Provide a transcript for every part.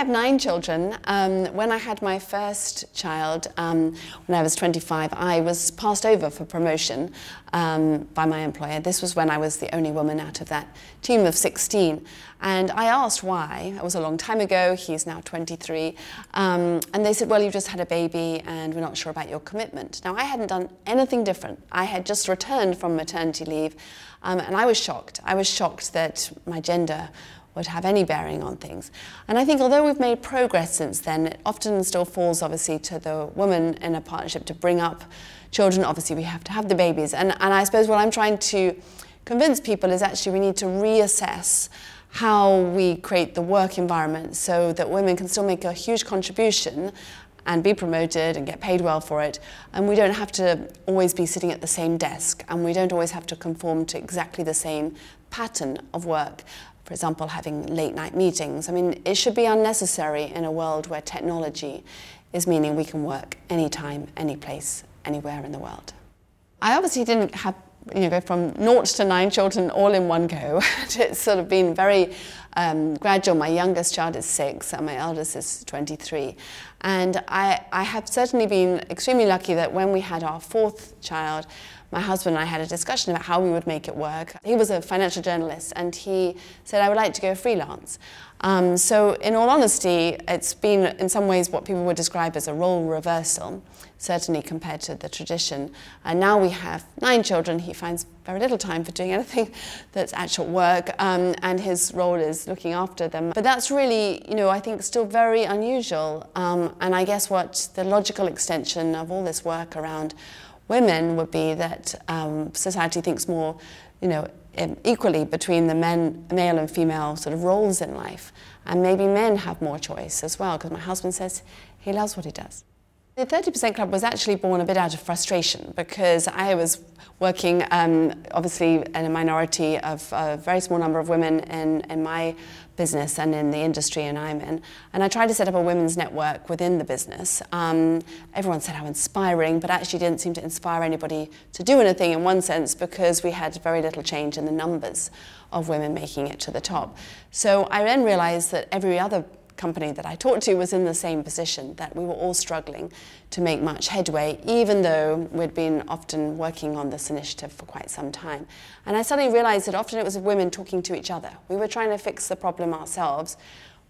have 9 children. When I had my first child, when I was 25, I was passed over for promotion by my employer. This was when I was the only woman out of that team of 16. And I asked why. It was a long time ago. He's now 23. And they said, well, you've just had a baby and we're not sure about your commitment. Now, I hadn't done anything different. I had just returned from maternity leave, and I was shocked. I was shocked that my gender would have any bearing on things. And I think although we've made progress since then, it often still falls obviously to the woman in a partnership to bring up children. Obviously we have to have the babies. And I suppose what I'm trying to convince people is actually we need to reassess how we create the work environment so that women can still make a huge contribution and be promoted and get paid well for it. And we don't have to always be sitting at the same desk, and we don't always have to conform to exactly the same pattern of work. For example, having late night meetings. I mean, it should be unnecessary in a world where technology is meaning we can work anytime, any place, anywhere in the world. I obviously didn't have, go from 0 to 9 children all in one go. It's sort of been very gradual. My youngest child is 6 and my eldest is 23. And I have certainly been extremely lucky that when we had our 4th child, my husband and I had a discussion about how we would make it work. He was a financial journalist and he said, I would like to go freelance. So in all honesty, it's been in some ways what people would describe as a role reversal, certainly compared to the tradition. And now we have 9 children. He finds very little time for doing anything that's actual work, and his role is looking after them. But that's really, I think still very unusual. And I guess what the logical extension of all this work around women would be that society thinks more, equally between the male and female sort of roles in life. And maybe men have more choice as well, because my husband says he loves what he does. The 30% Club was actually born a bit out of frustration because I was working obviously in a minority of a very small number of women in my business and in the industry I'm in. And I tried to set up a women's network within the business. Everyone said how inspiring, but actually didn't seem to inspire anybody to do anything in one sense because we had very little change in the numbers of women making it to the top. So I then realized that every other company that I talked to was in the same position, that we were all struggling to make much headway, even though we'd been often working on this initiative for quite some time. And I suddenly realized that often it was women talking to each other. We were trying to fix the problem ourselves.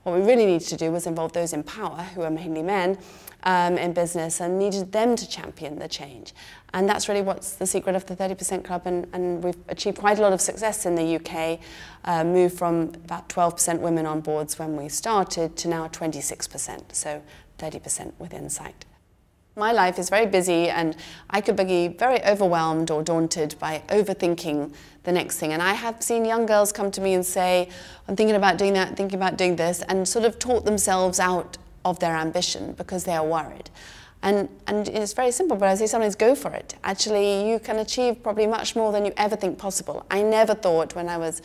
What we really needed to do was involve those in power, who are mainly men, in business, and needed them to champion the change. And that's really what's the secret of the 30% Club, and we've achieved quite a lot of success in the UK, moved from about 12% women on boards when we started to now 26%, so 30% within sight. My life is very busy and I could be very overwhelmed or daunted by overthinking the next thing. And I have seen young girls come to me and say, I'm thinking about doing that, thinking about doing this, and sort of talk themselves out of their ambition because they are worried. And it's very simple, but I say sometimes go for it. Actually, you can achieve probably much more than you ever think possible. I never thought when I was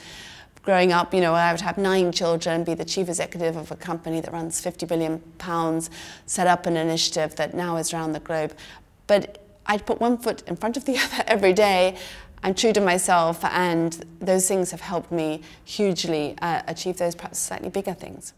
growing up, I would have 9 children, be the chief executive of a company that runs £50 billion, set up an initiative that now is around the globe. But I'd put one foot in front of the other every day. I'm true to myself, and those things have helped me hugely achieve those perhaps slightly bigger things.